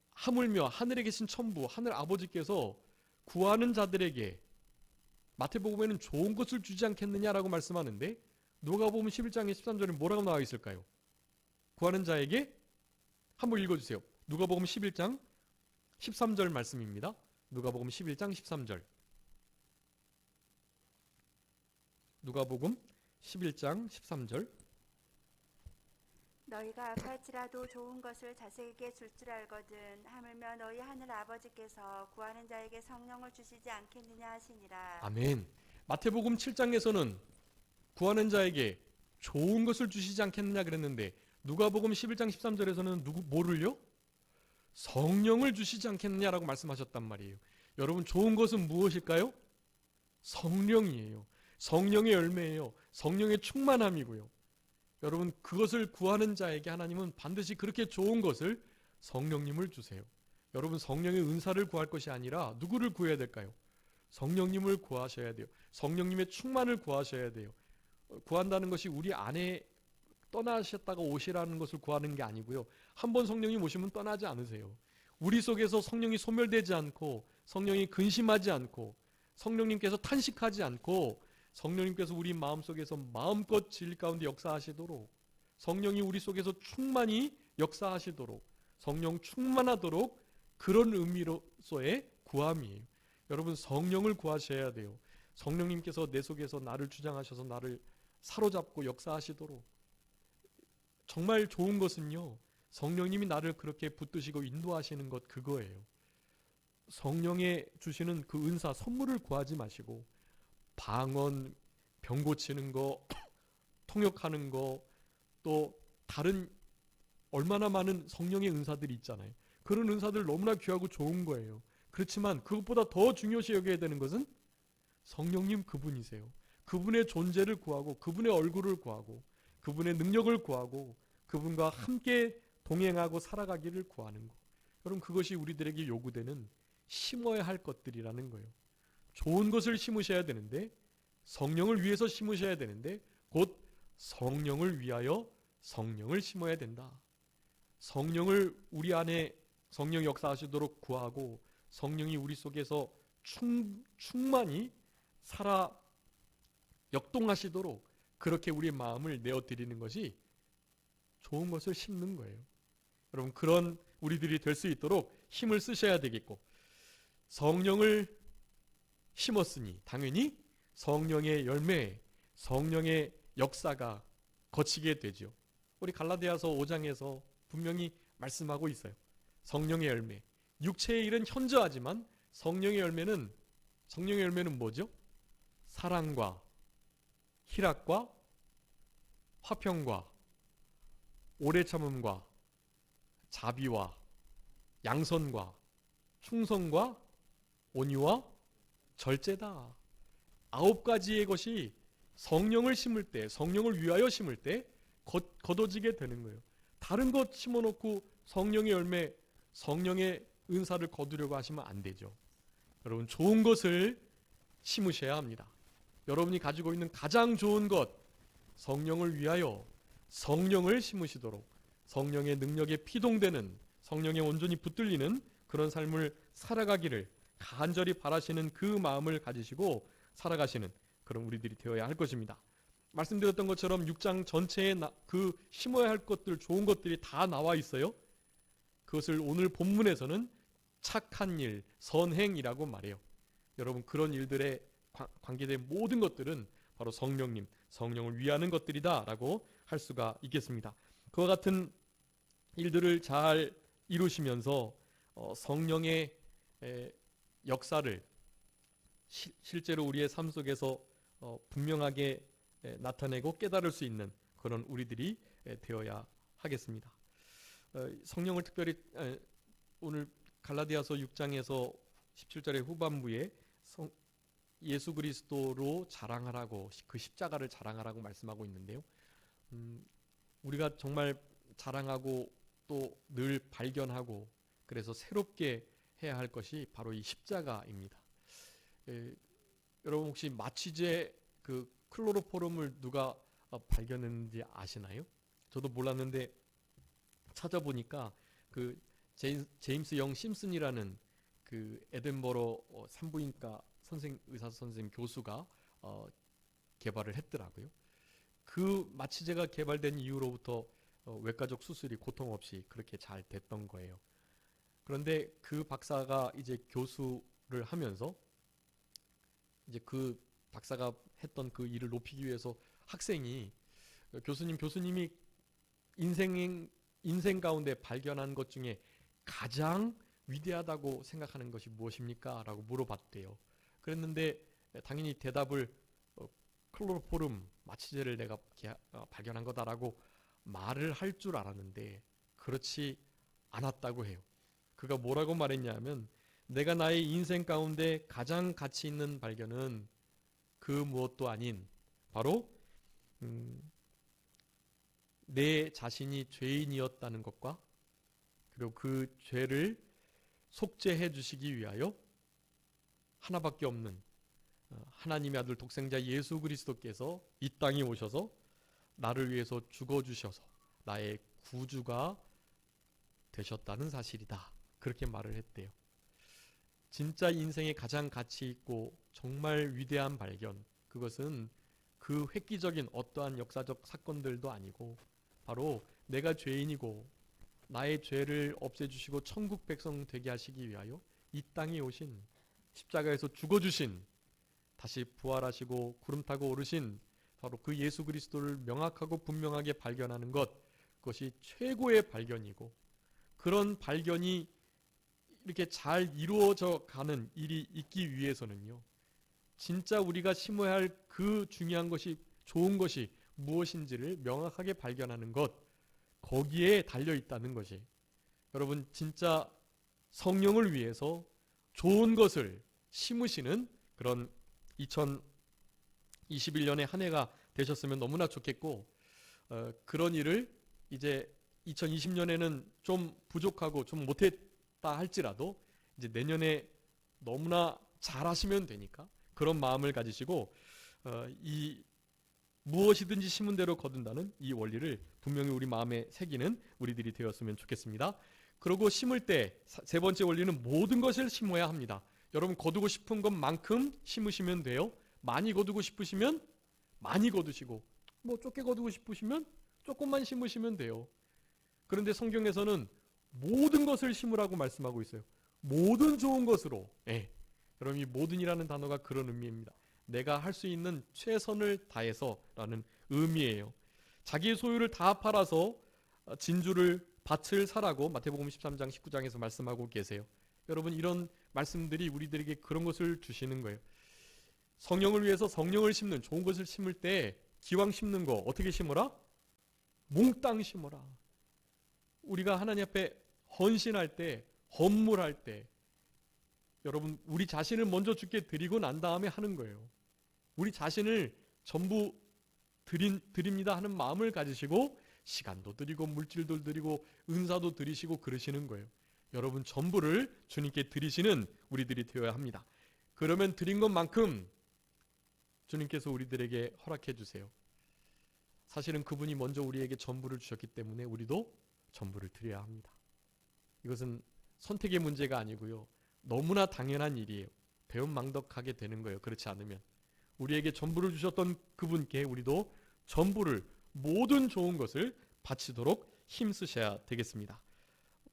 하물며 하늘에 계신 천부 하늘 아버지께서 구하는 자들에게 마태복음에는 좋은 것을 주지 않겠느냐라고 말씀하는데 누가복음 11장의 13절에 뭐라고 나와 있을까요? 구하는 자에게 한번 읽어주세요. 누가복음 11장 13절 말씀입니다. 누가복음 11장 13절. 누가복음 11장 13절. 너희가 팔지라도 좋은 것을 자식에게 줄 줄 알거든 하물며 너희 하늘 아버지께서 구하는 자에게 성령을 주시지 않겠느냐 하시니라. 아멘. 마태복음 7장에서는 구하는 자에게 좋은 것을 주시지 않겠느냐 그랬는데 누가복음 11장 13절에서는 뭐를요? 성령을 주시지 않겠느냐라고 말씀하셨단 말이에요. 여러분, 좋은 것은 무엇일까요? 성령이에요. 성령의 열매예요. 성령의 충만함이고요. 여러분, 그것을 구하는 자에게 하나님은 반드시 그렇게 좋은 것을 성령님을 주세요. 여러분 성령의 은사를 구할 것이 아니라 누구를 구해야 될까요? 성령님을 구하셔야 돼요. 성령님의 충만을 구하셔야 돼요. 구한다는 것이 우리 안에 떠나셨다가 오시라는 것을 구하는 게 아니고요. 한 번 성령님 오시면 떠나지 않으세요. 우리 속에서 성령이 소멸되지 않고 성령이 근심하지 않고 성령님께서 탄식하지 않고 성령님께서 우리 마음속에서 마음껏 진리 가운데 역사하시도록 성령이 우리 속에서 충만히 역사하시도록 성령 충만하도록 그런 의미로서의 구함이에요. 여러분 성령을 구하셔야 돼요. 성령님께서 내 속에서 나를 주장하셔서 나를 사로잡고 역사하시도록 정말 좋은 것은요. 성령님이 나를 그렇게 붙드시고 인도하시는 것 그거예요. 성령에 주시는 그 은사 선물을 구하지 마시고 방언, 병 고치는 거, 통역하는 거, 또 다른 얼마나 많은 성령의 은사들이 있잖아요. 그런 은사들 너무나 귀하고 좋은 거예요. 그렇지만 그것보다 더 중요시 여겨야 되는 것은 성령님 그분이세요. 그분의 존재를 구하고 그분의 얼굴을 구하고 그분의 능력을 구하고 그분과 함께 동행하고 살아가기를 구하는 것. 여러분 그것이 우리들에게 요구되는 심어야 할 것들이라는 거예요. 좋은 것을 심으셔야 되는데 성령을 위해서 심으셔야 되는데 곧 성령을 위하여 성령을 심어야 된다. 성령을 우리 안에 성령 역사하시도록 구하고 성령이 우리 속에서 충만히 살아 역동하시도록 그렇게 우리의 마음을 내어드리는 것이 좋은 것을 심는 거예요. 여러분 그런 우리들이 될 수 있도록 힘을 쓰셔야 되겠고 성령을 심었으니 당연히 성령의 열매, 성령의 역사가 거치게 되죠. 우리 갈라디아서 5장에서 분명히 말씀하고 있어요. 성령의 열매. 육체의 일은 현저하지만 성령의 열매는 뭐죠? 사랑과 희락과 화평과 오래 참음과 자비와 양선과 충성과 온유와 절제다. 9가지의 것이 성령을 심을 때, 성령을 위하여 심을 때 거둬지게 되는 거예요. 다른 것 심어놓고 성령의 열매, 성령의 은사를 거두려고 하시면 안 되죠. 여러분 좋은 것을 심으셔야 합니다. 여러분이 가지고 있는 가장 좋은 것, 성령을 위하여 성령을 심으시도록 성령의 능력에 피동되는 성령에 온전히 붙들리는 그런 삶을 살아가기를 간절히 바라시는 그 마음을 가지시고 살아가시는 그런 우리들이 되어야 할 것입니다. 말씀드렸던 것처럼 6장 전체에 그 심어야 할 것들, 좋은 것들이 다 나와 있어요. 그것을 오늘 본문에서는 착한 일, 선행이라고 말해요. 여러분 그런 일들에 관계된 모든 것들은 바로 성령님, 성령을 위하는 것들이다 라고 할 수가 있겠습니다. 그와 같은 일들을 잘 이루시면서 성령의 역사를 실제로 우리의 삶 속에서 분명하게 나타내고 깨달을 수 있는 그런 우리들이 되어야 하겠습니다. 성령을 특별히 오늘 갈라디아서 6장에서 17절의 후반부에 예수 그리스도로 자랑하라고 그 십자가를 자랑하라고 말씀하고 있는데요. 우리가 정말 자랑하고 또 늘 발견하고 그래서 새롭게 해야 할 것이 바로 이 십자가입니다. 여러분 혹시 마취제 그 클로로포름을 누가 발견했는지 아시나요? 저도 몰랐는데 찾아보니까 그 제임스 영 심슨이라는 그 에든버러 산부인과 의사 선생님 교수가 개발을 했더라고요. 그 마취제가 개발된 이후로부터 외과적 수술이 고통 없이 그렇게 잘 됐던 거예요. 그런데 그 박사가 이제 교수를 하면서 이제 그 박사가 했던 그 일을 높이기 위해서 학생이 교수님이 인생 가운데 발견한 것 중에 가장 위대하다고 생각하는 것이 무엇입니까? 라고 물어봤대요. 그랬는데 당연히 대답을 클로로포름 마취제를 내가 발견한 거다라고 말을 할 줄 알았는데 그렇지 않았다고 해요. 그가 뭐라고 말했냐면 내가 나의 인생 가운데 가장 가치 있는 발견은 그 무엇도 아닌 바로 내 자신이 죄인이었다는 것과 그리고 그 죄를 속죄해 주시기 위하여 하나밖에 없는 하나님의 아들 독생자 예수 그리스도께서 이 땅에 오셔서 나를 위해서 죽어주셔서 나의 구주가 되셨다는 사실이다. 그렇게 말을 했대요. 진짜 인생에 가장 가치 있고 정말 위대한 발견, 그것은 그 획기적인 어떠한 역사적 사건들도 아니고 바로 내가 죄인이고 나의 죄를 없애주시고 천국 백성 되게 하시기 위하여 이 땅에 오신, 십자가에서 죽어주신, 다시 부활하시고 구름 타고 오르신 바로 그 예수 그리스도를 명확하고 분명하게 발견하는 것, 그것이 최고의 발견이고, 그런 발견이 이렇게 잘 이루어져 가는 일이 있기 위해서는요, 진짜 우리가 심어야 할 그 중요한 것이, 좋은 것이 무엇인지를 명확하게 발견하는 것, 거기에 달려 있다는 것이, 여러분 진짜 성령을 위해서 좋은 것을 심으시는 그런 2021년의 한 해가 되셨으면 너무나 좋겠고, 그런 일을 이제 2020년에는 좀 부족하고 좀 못했다 할지라도 이제 내년에 너무나 잘하시면 되니까 그런 마음을 가지시고 이 무엇이든지 심은 대로 거둔다는 이 원리를 분명히 우리 마음에 새기는 우리들이 되었으면 좋겠습니다. 그리고 심을 때 세 번째 원리는 모든 것을 심어야 합니다. 여러분 거두고 싶은 것만큼 심으시면 돼요. 많이 거두고 싶으시면 많이 거두시고, 뭐 좁게 거두고 싶으시면 조금만 심으시면 돼요. 그런데 성경에서는 모든 것을 심으라고 말씀하고 있어요. 모든 좋은 것으로. 여러분 이 모든이라는 단어가 그런 의미입니다. 내가 할 수 있는 최선을 다해서 라는 의미예요. 자기의 소유를 다 팔아서 진주를 밭을 사라고 마태복음 13장 19장에서 말씀하고 계세요. 여러분 이런 말씀들이 우리들에게 그런 것을 주시는 거예요. 성령을 위해서 성령을 심는 좋은 것을 심을 때 기왕 심는 거 어떻게 심어라? 몽땅 심어라. 우리가 하나님 앞에 헌신할 때, 헌물할 때 여러분 우리 자신을 먼저 주께 드리고 난 다음에 하는 거예요. 우리 자신을 전부 드립니다 하는 마음을 가지시고 시간도 드리고 물질도 드리고 은사도 드리시고 그러시는 거예요. 여러분 전부를 주님께 드리시는 우리들이 되어야 합니다. 그러면 드린 것만큼 주님께서 우리들에게 허락해 주세요. 사실은 그분이 먼저 우리에게 전부를 주셨기 때문에 우리도 전부를 드려야 합니다. 이것은 선택의 문제가 아니고요, 너무나 당연한 일이에요. 배은망덕하게 되는 거예요. 그렇지 않으면 우리에게 전부를 주셨던 그분께 우리도 전부를, 모든 좋은 것을 바치도록 힘쓰셔야 되겠습니다.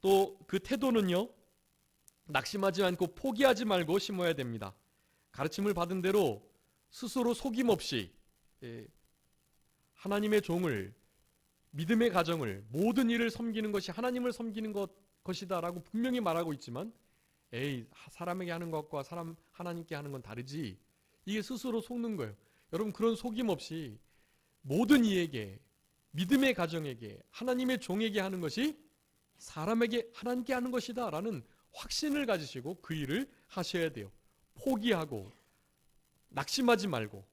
또 그 태도는요, 낙심하지 않고 포기하지 말고 심어야 됩니다. 가르침을 받은 대로 스스로 속임없이 하나님의 종을, 믿음의 가정을, 모든 일을 섬기는 것이 하나님을 섬기는 것이다 라고 분명히 말하고 있지만, 사람에게 하는 것과 하나님께 하는 건 다르지, 이게 스스로 속는 거예요. 여러분 그런 속임 없이 모든 이에게, 믿음의 가정에게, 하나님의 종에게 하는 것이 사람에게, 하나님께 하는 것이다 라는 확신을 가지시고 그 일을 하셔야 돼요. 포기하고 낙심하지 말고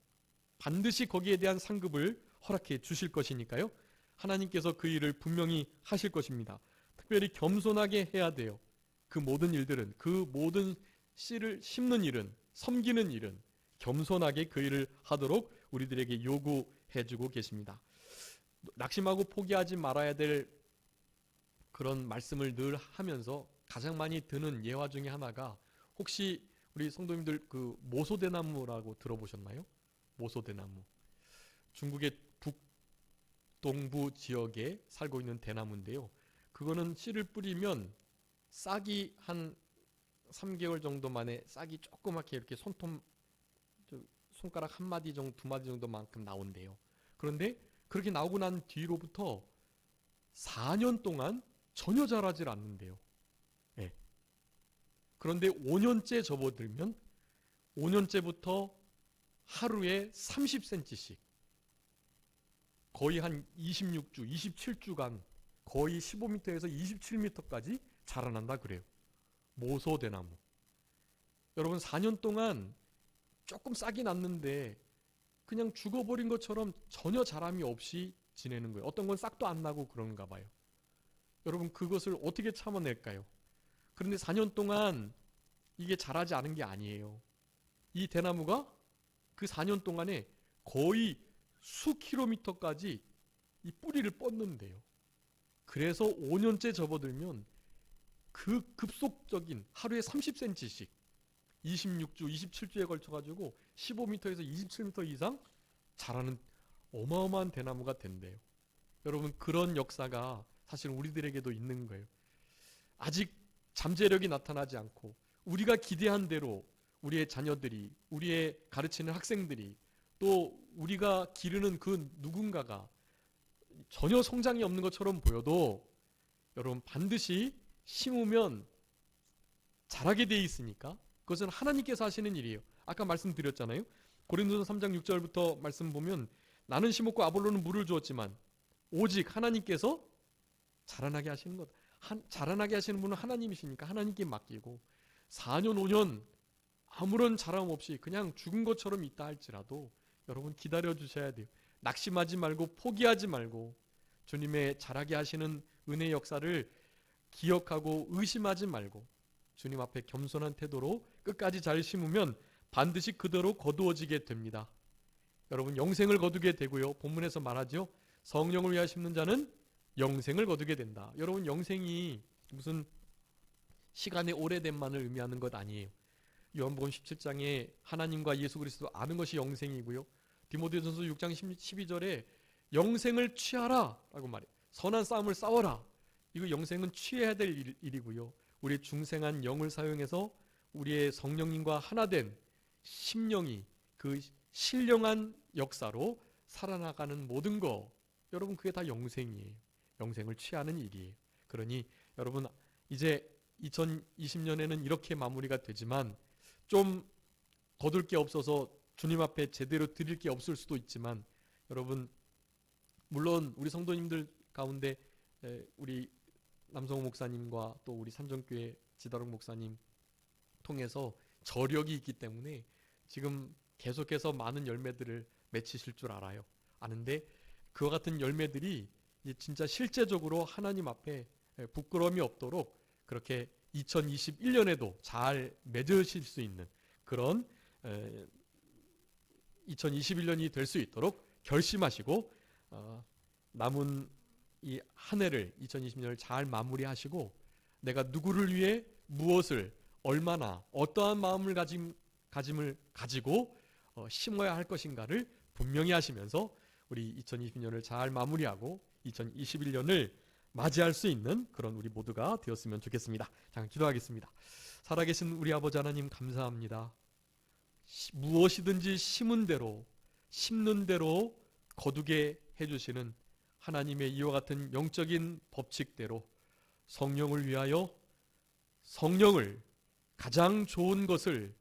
반드시 거기에 대한 상급을 허락해 주실 것이니까요, 하나님께서 그 일을 분명히 하실 것입니다. 특별히 겸손하게 해야 돼요. 그 모든 일들은, 그 모든 씨를 심는 일은, 섬기는 일은 겸손하게 그 일을 하도록 우리들에게 요구해주고 계십니다. 낙심하고 포기하지 말아야 될 그런 말씀을 늘 하면서 가장 많이 드는 예화 중에 하나가, 혹시 우리 성도님들 그 모소대나무라고 들어보셨나요? 모소대나무. 중국의 북동부 지역에 살고 있는 대나무인데요, 그거는 씨를 뿌리면 싹이 한 3개월 정도 만에 싹이 조그맣게 이렇게 손가락 한 마디 정도, 두 마디 정도만큼 나온대요. 그런데 그렇게 나오고 난 뒤로부터 4년 동안 전혀 자라질 않는데요. 그런데 5년째 접어들면 5년째부터 하루에 30cm씩, 거의 한 26주, 27주간 거의 15m에서 27m까지 자라난다 그래요. 모소대나무. 여러분 4년 동안 조금 싹이 났는데 그냥 죽어버린 것처럼 전혀 자람이 없이 지내는 거예요. 어떤 건 싹도 안 나고 그런가 봐요. 여러분 그것을 어떻게 참아낼까요? 그런데 4년 동안 이게 자라지 않은 게 아니에요. 이 대나무가 그 4년 동안에 거의 수 킬로미터까지 이 뿌리를 뻗는데요. 그래서 5년째 접어들면 그 급속적인 하루에 30cm씩 26주, 27주에 걸쳐가지고 15m에서 27m 이상 자라는 어마어마한 대나무가 된대요. 여러분, 그런 역사가 사실 우리들에게도 있는 거예요. 아직 잠재력이 나타나지 않고 우리가 기대한 대로 우리의 자녀들이, 우리의 가르치는 학생들이, 또 우리가 기르는 그 누군가가 전혀 성장이 없는 것처럼 보여도 여러분, 반드시 심으면 자라게 돼 있으니까 그것은 하나님께서 하시는 일이에요. 아까 말씀드렸잖아요. 고린도서 3장 6절부터 말씀 보면 나는 심었고 아볼로는 물을 주었지만 오직 하나님께서 자라나게 하시는 것. 자라나게 하시는 분은 하나님이시니까 하나님께 맡기고 4년 5년 아무런 자랑 없이 그냥 죽은 것처럼 있다 할지라도 여러분 기다려 주셔야 돼요. 낙심하지 말고 포기하지 말고 주님의 자라게 하시는 은혜의 역사를 기억하고 의심하지 말고 주님 앞에 겸손한 태도로 끝까지 잘 심으면 반드시 그대로 거두어지게 됩니다. 여러분, 영생을 거두게 되고요. 본문에서 말하죠. 성령을 위하여 심는 자는 영생을 거두게 된다. 여러분, 영생이 무슨 시간의 오래됨만을 의미하는 것 아니에요. 요한복음 17장에 하나님과 예수 그리스도 아는 것이 영생이고요. 디모데전서 6장 12절에 영생을 취하라 라고 말해요. 선한 싸움을 싸워라. 이거 영생은 취해야 될 일이고요. 우리의 중생한 영을 사용해서 우리의 성령님과 하나된 심령이 그 신령한 역사로 살아나가는 모든 거, 여러분 그게 다 영생이에요. 영생을 취하는 일이에요. 그러니 여러분, 이제 2020년에는 이렇게 마무리가 되지만 좀 거둘 게 없어서 주님 앞에 제대로 드릴 게 없을 수도 있지만 여러분, 물론 우리 성도님들 가운데 우리 남성호 목사님과 또 우리 산정교회 지다록 목사님 통해서 저력이 있기 때문에 지금 계속해서 많은 열매들을 맺히실 줄 알아요. 아는데 그와 같은 열매들이 이제 진짜 실제적으로 하나님 앞에 부끄러움이 없도록 그렇게 2021년에도 잘 맺으실 수 있는 그런 2021년이 될 수 있도록 결심하시고 남은 이 한 해를 2020년을 잘 마무리하시고 내가 누구를 위해 무엇을 얼마나 어떠한 마음을 가지고 심어야 할 것인가를 분명히 하시면서 우리 2020년을 잘 마무리하고 2021년을 맞이할 수 있는 그런 우리 모두가 되었으면 좋겠습니다. 잠깐 기도하겠습니다. 살아계신 우리 아버지 하나님 감사합니다. 무엇이든지 심은 대로 심는 대로 거두게 해주시는 하나님의 이와 같은 영적인 법칙대로 성령을 위하여 성령을 가장 좋은 것을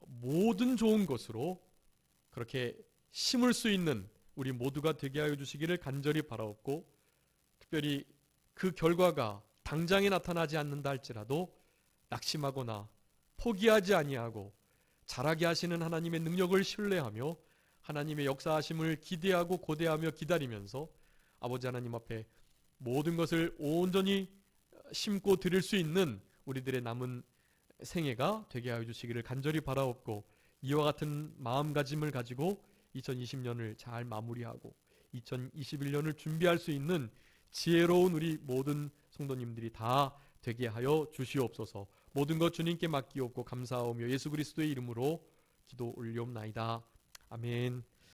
모든 좋은 것으로 그렇게 심을 수 있는 우리 모두가 되게 하여 주시기를 간절히 바라옵고, 특별히 그 결과가 당장에 나타나지 않는다 할지라도 낙심하거나 포기하지 아니하고 자라게 하시는 하나님의 능력을 신뢰하며 하나님의 역사하심을 기대하고 고대하며 기다리면서 아버지 하나님 앞에 모든 것을 온전히 심고 드릴 수 있는 우리들의 남은 생애가 되게 하여 주시기를 간절히 바라옵고, 이와 같은 마음가짐을 가지고 2020년을 잘 마무리하고 2021년을 준비할 수 있는 지혜로운 우리 모든 성도님들이 다 되게 하여 주시옵소서. 모든 것 주님께 맡기옵고 감사하오며 예수 그리스도의 이름으로 기도 올리옵나이다. 아멘.